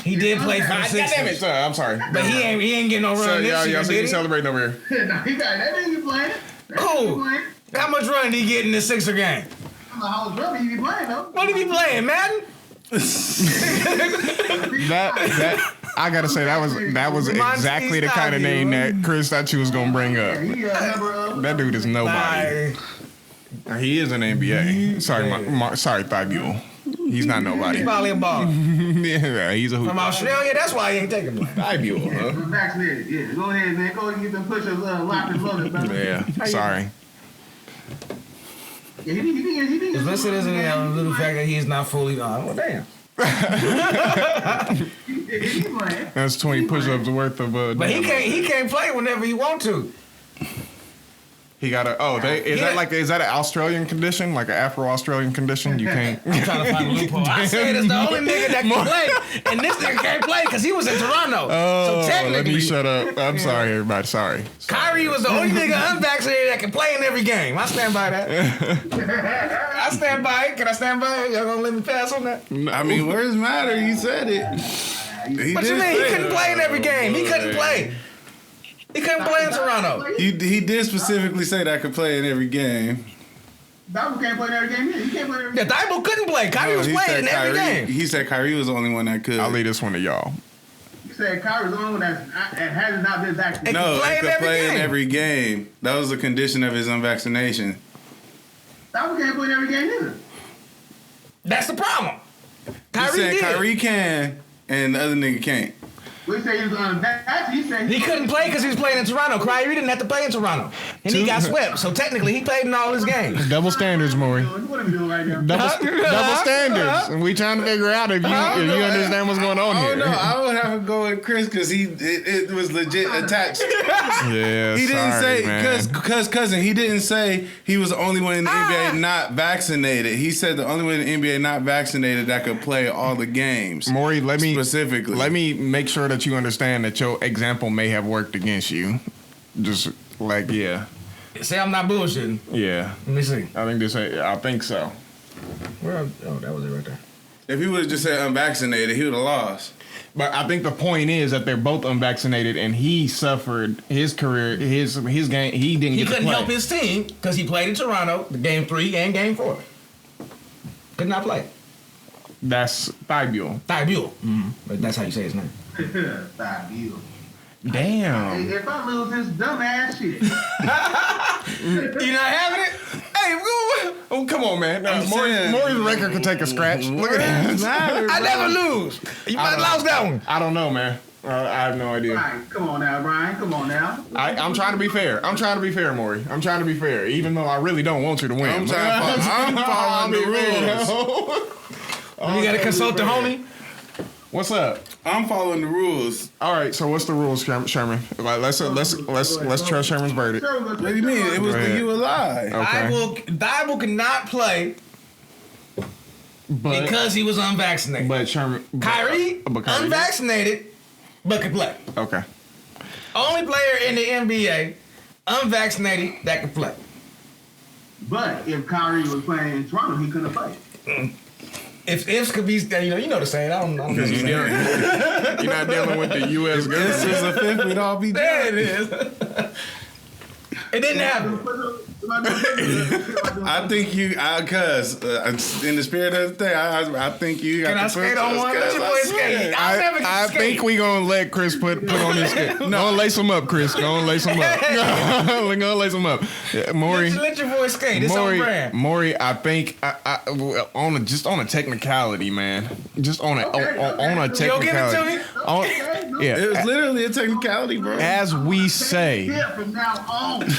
He did play for the Sixers. I'm sorry. But he ain't getting no run this year, did he? Celebrating over here. He got that nigga playing. Cool. How much run did he get in the Sixer game? How much run he be playing though? What did he be playing, Madden? that I gotta say that was exactly the kind of name that Chris thought you was gonna bring up. That dude is nobody. He is an NBA. Sorry, sorry, Thybule. He's not nobody. He's probably a baller. Yeah, he's a hooper. From Australia, that's why he ain't taking me. Thybule, huh? Vaccinated, yeah. Go ahead, man. Go and get them push-ups locked and loaded, brother. Yeah, sorry. Yeah, he Listen to the fact that he's not fully on. Well, damn. That's 20 push-ups worth of. But he can't play whenever he want to. He got is that an Australian condition, like an Afro-Australian condition? You can't. I'm trying to find a loophole. I said it's the only nigga that can play, and this nigga can't play because he was in Toronto. Oh, so technically, let me shut up. I'm sorry, everybody. Sorry. Kyrie was the only nigga unvaccinated that can play in every game. I stand by that. I stand by it. Can I stand by it? Y'all gonna let me pass on that? I mean, words matter. You said it. What you mean? He couldn't play in every game. He couldn't play. He couldn't play in Toronto. He did specifically say that I could play in every game. Thibault can't play in every game either. He can't play in every game. Yeah, Thibault couldn't play. Kyrie was playing in every game. He said Kyrie was the only one that could. I'll leave this one to y'all. You said Kyrie's the only one that has not been vaccinated. No, he could play in every game. That was a condition of his unvaccination. Thibault can't play in every game either. That's the problem. Kyrie can, and the other nigga can't. We say he was unvaccinated. He couldn't play because he was playing in Toronto. Kyrie didn't have to play in Toronto. And he got swept. So technically, he played in all his games. Double standards, Maury. What are we doing right now? Double standards. And we trying to figure out if you understand what's going on here. Oh, no. I would have to go with Chris because it was legit attached. Yeah, he didn't say, because cousin, he didn't say he was the only one in the NBA not vaccinated. He said the only one in the NBA not vaccinated that could play all the games. Maury, let me make sure that you understand that your example may have worked against you. Just like, yeah. Say I'm not bullshitting. Yeah. Let me see. I think so. That was it right there. If he would have just said unvaccinated, he would have lost. But I think the point is that they're both unvaccinated, and he suffered his career, his game. He didn't. He couldn't help his team because he played in Toronto, the game 3 and game 4. Could not play. That's Thybule. Mm-hmm. But that's how you say his name. Thibault. Damn. Hey, if I lose this dumbass shit. You not having it? Hey, oh, come on, man. Maury's record could take a scratch. Look at that. I never lose. You might have lost that one. I don't know, man. I have no idea. Brian, come on now, Brian. Come on now. I'm trying to be fair. Maury. I'm trying to be fair, even though I really don't want you to win. I'm following the rules. You got to consult the homie. What's up? I'm following the rules. All right, so what's the rules, Sherman? Let's trust Sherman's verdict. What do you mean? It was you a lie. Okay. Thibault cannot play because he was unvaccinated. But Sherman, Kyrie unvaccinated but can play. Okay. Only player in the NBA, unvaccinated, that can play. But if Kyrie was playing in Toronto, he couldn't play. If ifs could be, you know the saying. I don't know. You're not dealing with the U.S. government. This is a fifth, we'd all be There it is. It didn't happen. I think you, cuz in the spirit of the thing, I think you. Can I skate on one? Let your boy skate. I think we gonna let Chris put on his skate. No, lace him up, Chris. Go on, lace him up. We're gonna lace him up. Yeah, Maury, let your boy skate. It's on brand. Maury, I think on a technicality, man. Just on a technicality. You'll give it to me. Yeah, it was literally a technicality, bro. As we say. From now on.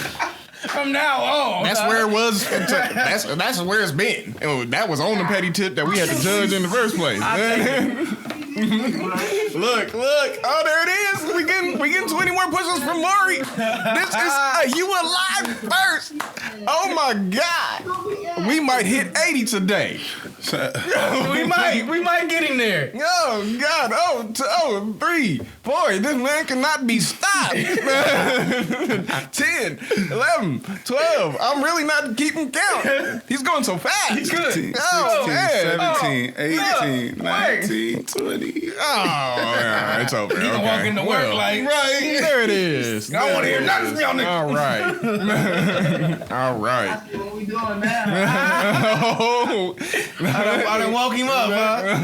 From now on. That's where it was. That's where it's been. That was on the petty tip that we had to judge in the first place. Look. Oh, there it is. We getting 20 more pushes from Maury. This is you alive first. Oh my God. We might hit 80 today. we might get him there. Oh God. Oh, 3, 4. This man cannot be stopped. 10, 11, 12. I'm really not keeping count. He's going so fast. He's good. 16, 17, 18, 19, 20. Oh, yeah, it's over. He's okay. walking to work like right. There it is. I don't want to hear nothing from y'all niggas. All right. I see what we doing now. I done woke him up, huh?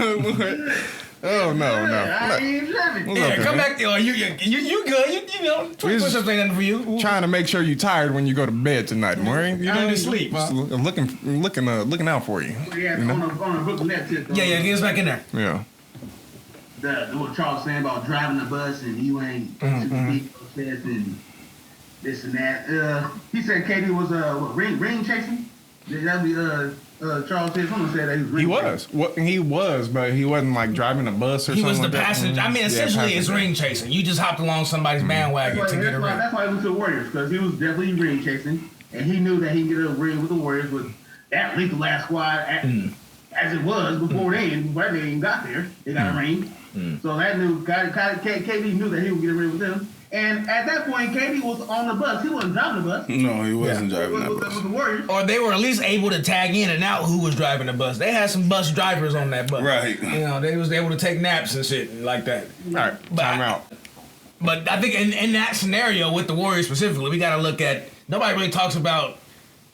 Oh no. I ain't living. Yeah, come back. Oh, you good? You know, push-ups ain't nothing for you. Trying to make sure you're tired when you go to bed tonight, Maury. You I need to sleep. Huh? Looking out for you. Yeah, on a Brooklyn net tip. Yeah, get us back in there. Yeah. What Charles saying about driving the bus and you ain't and this and that. He said KD was ring chasing. That'd be Charles said someone said that he was ring chasing. He was, but he wasn't like driving a bus or something. He was the like passenger. That. I mean, essentially, it's ring chasing. You just hopped along somebody's bandwagon to get a ring. That's why he went to the Warriors, because he was definitely ring chasing, and he knew that he could get a ring with the Warriors with that lethal last squad as it was before they even got there. They got a ring. So that KD knew that he would get a ring with them. And at that point, KD was on the bus. He wasn't driving the bus. No, he wasn't driving that bus. With the Warriors. Or they were at least able to tag in and out who was driving the bus. They had some bus drivers on that bus. Right. You know, they was able to take naps and shit like that. All right, time out. But I think in that scenario with the Warriors specifically, we got to look at, nobody really talks about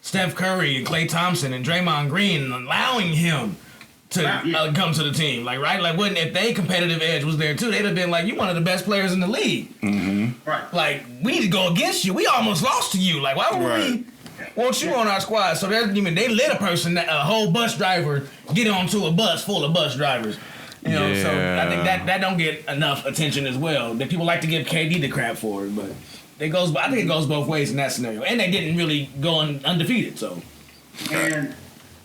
Steph Curry and Klay Thompson and Draymond Green allowing him to come to the team, wouldn't if they competitive edge was there too, they'd have been like, you one of the best players in the league, right? Like we need to go against you. We almost lost to you. Like why would we want you on our squad? So they let a whole bus driver get onto a bus full of bus drivers. You know, so I think that don't get enough attention as well. That people like to give KD the crap for it, but I think it goes both ways in that scenario, and they didn't really go undefeated. So and.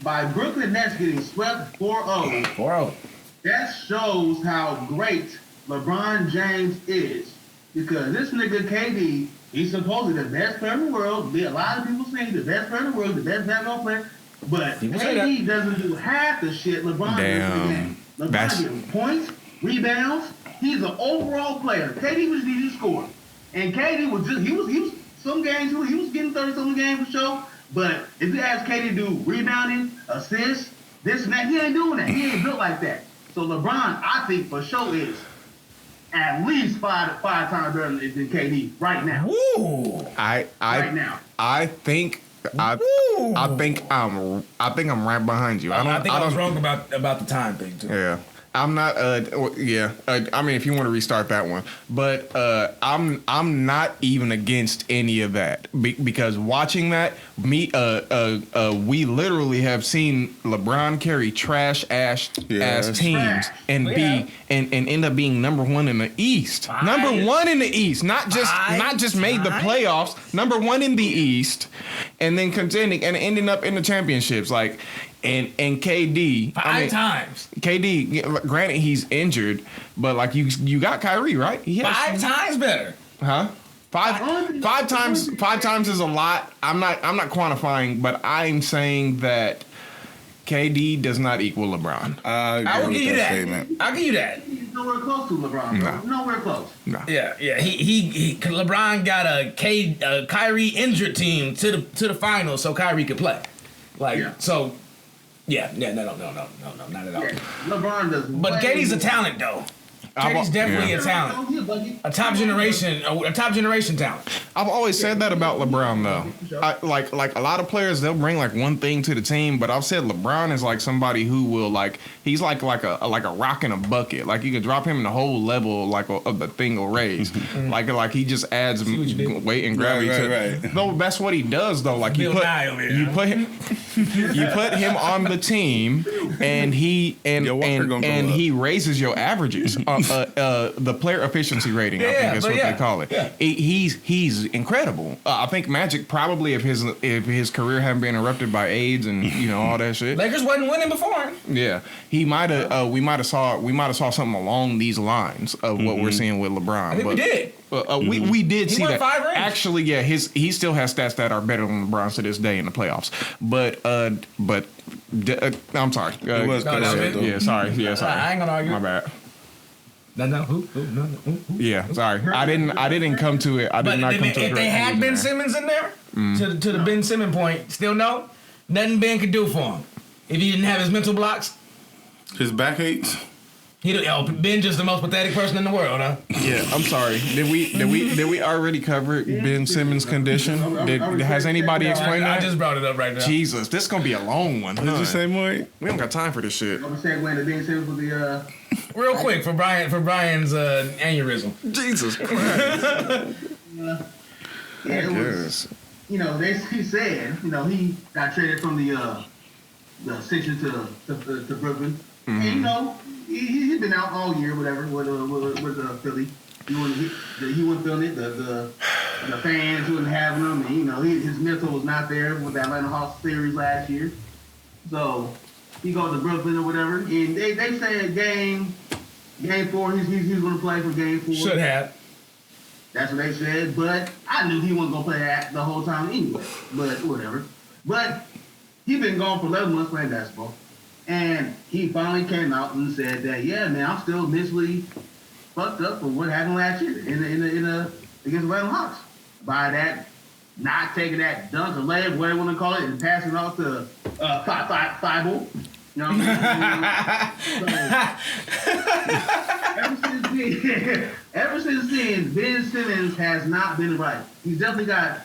By Brooklyn Nets getting swept 4-0. 4-0. That shows how great LeBron James is. Because this nigga KD, he's supposedly the best player in the world. A lot of people say he's the best player in the world, the best basketball player. But KD doesn't do half the shit LeBron does in the game. LeBron gets points, rebounds. He's an overall player. KD was the scorer. And KD was he was some games he was getting 30-something games for sure. But if you ask KD to do rebounding, assists, this and that, he ain't doing that. He ain't built like that. So LeBron, I think for sure is at least five times better than KD right now. Woo! Right now. I think I'm right behind you. I think I was wrong about the time thing too. Yeah. I'm not. I mean, if you want to restart that one, but I'm not even against any of that because watching that, we literally have seen LeBron carry trash ass teams and end up being number one in the East. Number one in the East, not just made the playoffs. Number one in the East, and then contending and ending up in the championships like. And KD, five times. KD, granted he's injured, but like you got Kyrie, right? He has 5 times better. Huh? Five times is a lot. I'm not quantifying, but I'm saying that KD does not equal LeBron. I will give you that. I'll give you that. He's nowhere close to LeBron, bro. Nowhere close. No. Yeah. He LeBron got a Kyrie injured team to the finals so Kyrie could play. Like so. Yeah. No, not at all. Yeah. LeBron doesn't. But KD's a talent though. KD's definitely a talent, a top generation talent. I've always said that about LeBron though. Like a lot of players, they'll bring like one thing to the team, but I've said LeBron is like somebody who will he's like a rock in a bucket. Like you could drop him in the whole level of the thing will raise. like he just adds weight and gravity right. No, that's what he does though. Like you put him on the team, and he raises your averages. The player efficiency rating, I think is what they call it. Yeah. He's incredible. I think Magic probably if his career hadn't been interrupted by AIDS and all that shit. Lakers wasn't winning before him. Yeah, he might have. We might have saw something along these lines of what we're seeing with LeBron. I think we did. We did see won that. 5 rings. Actually, yeah, he still has stats that are better than LeBron's to this day in the playoffs. But I'm sorry. Sorry. I ain't gonna argue. My bad. No. Who? Yeah, sorry. I didn't come to it. I did not come to it. If they had Ben Simmons in there, to the Ben Simmons point, still no, nothing Ben could do for him. If he didn't have his mental blocks, his back aches. Ben just the most pathetic person in the world, huh? Yeah, I'm sorry. Did we already cover Ben Simmons' condition? Has anybody explained that? I just brought it up right now. Jesus, this is gonna be a long one. Did you say more? We don't got time for this shit. I'm segueing to Ben Simmons with the real quick for Brian's aneurysm. Jesus Christ. it was. He said, he got traded from the Sixers to Brooklyn, and he's been out all year, whatever, with Philly. He wasn't feeling it. The fans wasn't having him, and his mental was not there with that Atlanta Hawks series last year. So he goes to Brooklyn or whatever, and they said game 4 he's going to play for game 4. Should have. That's what they said, but I knew he wasn't going to play that the whole time anyway. But whatever. But he's been gone for 11 months playing basketball. And he finally came out and said that, yeah, man, I'm still mentally fucked up for what happened last year against the Atlanta Hawks. By that, not taking that dunk or layup, whatever you want to call it, and passing off to Thibault. You know what I'm saying? Ever since then, Ben Simmons has not been right. He's definitely got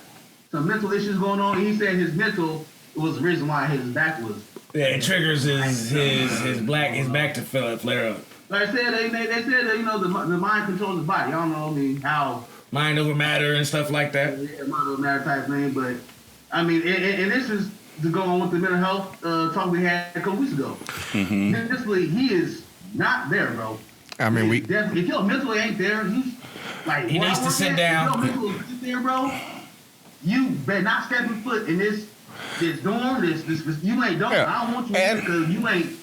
some mental issues going on. He said his mental was the reason why his back was. Yeah, it triggers his back to flare up. Like I said, they said that, the mind controls the body. I don't know, how mind over matter and stuff like that. Yeah, mind over matter type thing. But I mean, and this is to go on with the mental health talk we had a couple weeks ago. Mentally, he is not there, bro. I mean, if your mental ain't there, he's like he needs to sit down. If your mental is there, bro, you better not step your foot in this dorm, this you ain't don't. I don't want you because you ain't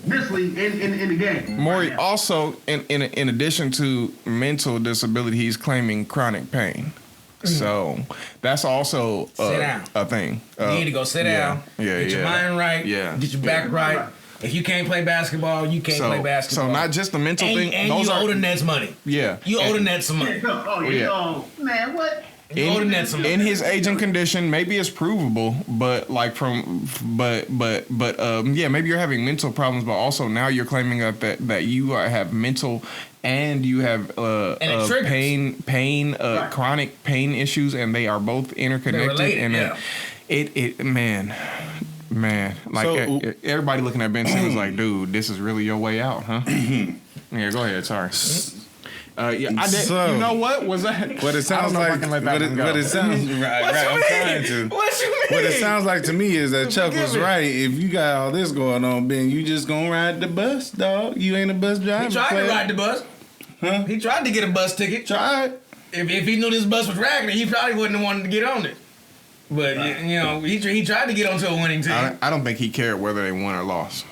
mentally in the game. Maury, also in addition to mental disability, he's claiming chronic pain. So that's also a thing. You need to go sit down. Get your mind right. Get your back right. If you can't play basketball, you can't play basketball. So not just the mental thing. And you owe the Nets money. Yeah. You owe the Nets some money. Man, what? In his aging condition, maybe it's provable, but maybe you're having mental problems, but also now you're claiming that you have mental and you have chronic pain issues, and they are both interconnected. Man, like everybody looking at Ben Simmons like, dude, this is really your way out, huh? Yeah, go ahead. Sorry. I did. So, you know what was that? What it sounds like. What it sounds right. I'm trying to. What you mean? What it sounds like to me is that Chuck was right. If you got all this going on, Ben, you just gonna ride the bus, dog. You ain't a bus driver. He tried to ride the bus. Huh? He tried to get a bus ticket. Tried. If he knew this bus was raggedy, he probably wouldn't have wanted to get on it. But he tried to get onto a winning team. I don't think he cared whether they won or lost.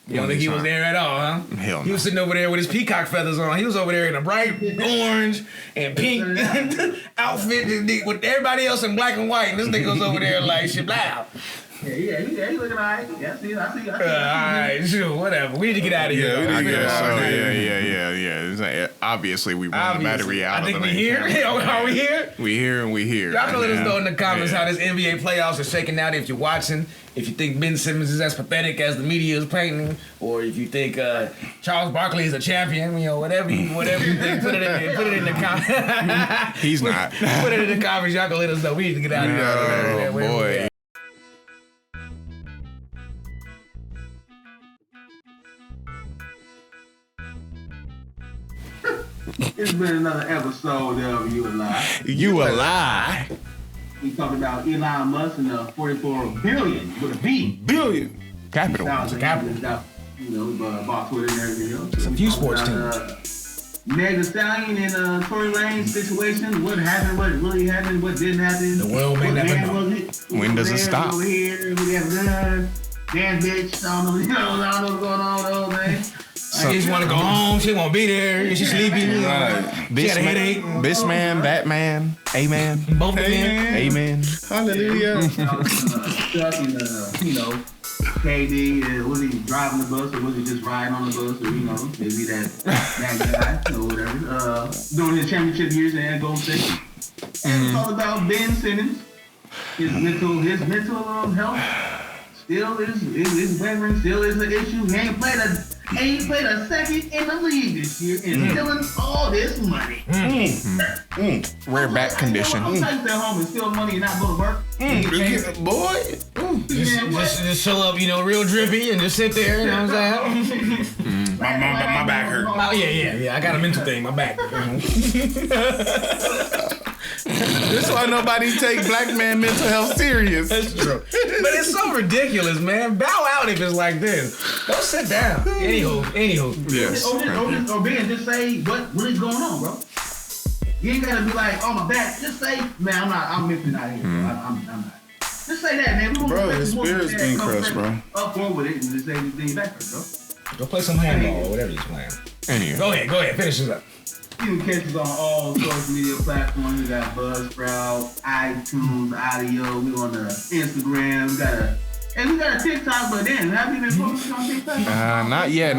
You don't think he was there at all, huh? Hell no. He was sitting over there with his peacock feathers on. He was over there in a bright orange and pink outfit with everybody else in black and white. And this nigga was over there like, shit, blah. Yeah, he looking all right. Yeah, I see. All right, sure, whatever. We need to get out of here. Yeah, I guess so. Yeah. It's like, obviously, we run the battery out. I think we here. Are we here? We here and we here. Y'all can let us know in the comments how this NBA playoffs are shaking out. If you're watching, if you think Ben Simmons is as pathetic as the media is painting, or if you think Charles Barkley is a champion, whatever you think, put it in the comments. He's not. Put it in the comments. Y'all can let us know. We need to get out of here. Oh boy. It's been another episode of You a Lie. You a lie. We talked about Elon Musk and the 44 billion with a B. Billion. Capital. Capital. About Twitter and everything else. It's a few sports teams. Meg the Stallion and Tory Lanez situation. What happened? What really happened? What didn't happen? The world may never know. When does it stop? Over here, we have done. Damn bitch. I don't know what's going on with those things. She just want to go home. She won't be there. She's sleepy. She had a headache. This man, that man, amen. Both of them. Amen. Hallelujah. Stuck in KD, was he driving the bus or was he just riding on the bus or maybe that guy or whatever. During his championship years at Golden State. And it's all about Ben Simmons. His mental health still is wavering, still is an issue. He ain't played a second in the league this year and stealing all this money. Rare back condition. I'm trying to stay home and steal money and not go to work. Boy. Just show up, real drippy and just sit there, you know what I'm saying? My back hurt. Yeah. I got a mental thing, my back. That's why nobody take black man mental health serious. That's true. But it's so ridiculous, man. Bow out if it's like this. Go sit down. Anywho. Yes. Or Ben, just say what really going on, bro. You ain't gotta be like, oh my back. Just say, man, I'm mentally not here. I'm not. Just say that, man. Bro, his spirit's being crushed, bro. Up forward with it and just say anything back, bro. Go play some handball or whatever he's playing. Anyway. Go ahead. Finish this up. You can catch us on all social media platforms. We got Buzzsprout, iTunes, Audio. We on the Instagram. We got a TikTok, but then have you been posting on TikTok? Not yet.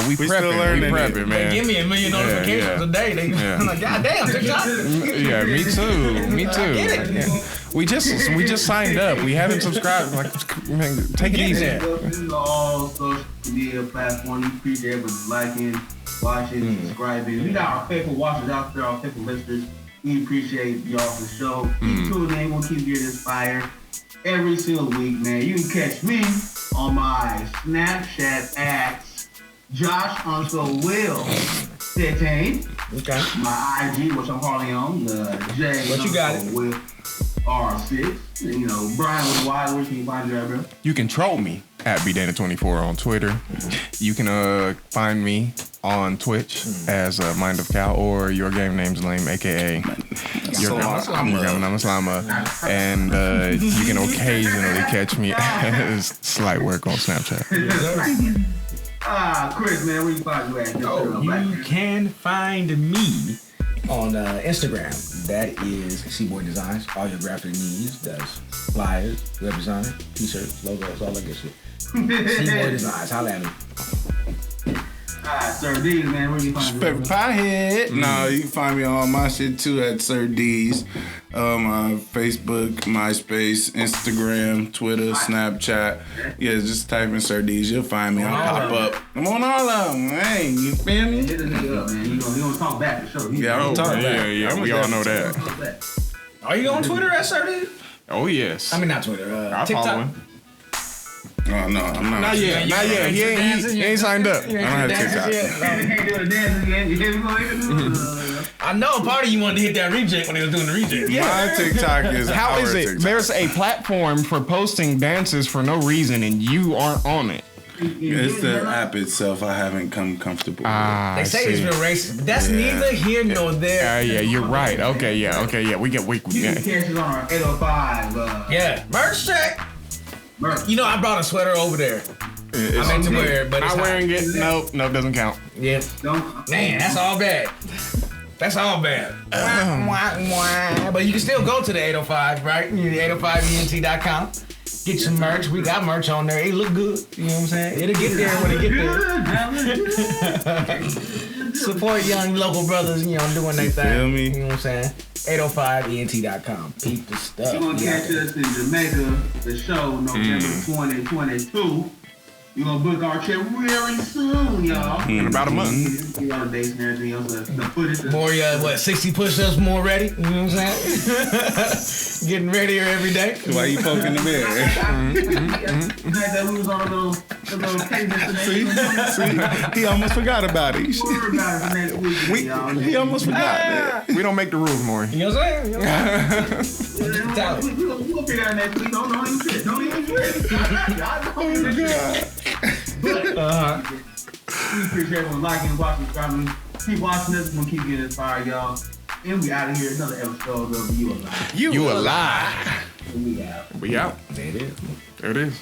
We prepping. We prepping, man. They give me 1 million notifications a day. I'm like, God damn, TikTok. Yeah, me too. Yeah. We just signed up. We haven't subscribed. Like, man, take it easy. All social media platforms. We appreciate everyone liking, watching, subscribing. We got our faithful watchers out there, our faithful listeners. We appreciate y'all for the show. Keep tuning in. We'll keep getting inspired every single week, man. You can catch me on my Snapchat at Josh_Will15. Okay. My IG, which I'm hardly on, J. But you got it. With R6. Brian with Y. Where can you find you at, bro? You can troll me at BDana24 on Twitter. You can find me on Twitch as Mind of Cow or Your Game Name's Lame, aka Your Game Slama. And you can occasionally catch me as Slight Work on Snapchat. Chris, man, where you find you at? You can find me on Instagram. That is C-Boy Designs. All your graphic needs. That's flyers, web design, t-shirts, logos, all that good shit. C-Boy Designs. Holla at me. Sir D's, man, where you find me? Favorite Piehead. No, you can find me on all my shit too at Sir D's. Facebook, MySpace, Instagram, Twitter, Snapchat. Yeah, just type in Sir D's. You'll find me. I'll pop up. I'm on all of them. Hey, you feel me? Hit a nigga up, man. You gonna talk back for sure. Yeah, I'm talking back. Yeah, we all know that. Are you on Twitter at Sir D? Oh, yes. I mean, not Twitter. I TikTok. follow him. Oh, no, I'm not. Not yet. He ain't signed up. I don't have TikTok. Can't do the dance again. I know part of you wanted to hit that reject when they was doing the reject. My TikTok is How is it? TikTok. There's a platform for posting dances for no reason and you aren't on it. It's the app itself I haven't come comfortable with. They say it's real racist, but that's neither here nor there. Yeah, you're right. Okay, yeah. We You can catch us on our 805. Yeah, merch check. I brought a sweater over there. I meant to wear it, but it's not wearing it. Nope, doesn't count. Yeah. Man, that's all bad. That's all bad. But you can still go to the 805, right? 805ent.com. Get some merch. We got merch on there. It look good. You know what I'm saying? It'll get there when it get there. Support young local brothers, you know, doing their thing. Feel me? You know what I'm saying? 805ENT.com. Peep the stuff. You're going to catch us in Jamaica, the show, November 2022. We're going to book our trip really soon, y'all. In about a month. We got the dates and everything else. The footage. More, 60 push-ups more ready? You know what I'm saying? Getting readier every day. Why you poking the bear? That we was on a little cadence. See, he almost forgot about it. He almost forgot. We don't make the rules, Maury. You know what I'm saying? We'll figure out next week. Don't even fit. Don't even fit. But we appreciate everyone liking and watching, subscribing. Keep watching us. We're going to keep getting inspired, y'all. And we out of here. Another episode of You Alive. You Alive. And we out. We out. There it is. There it is.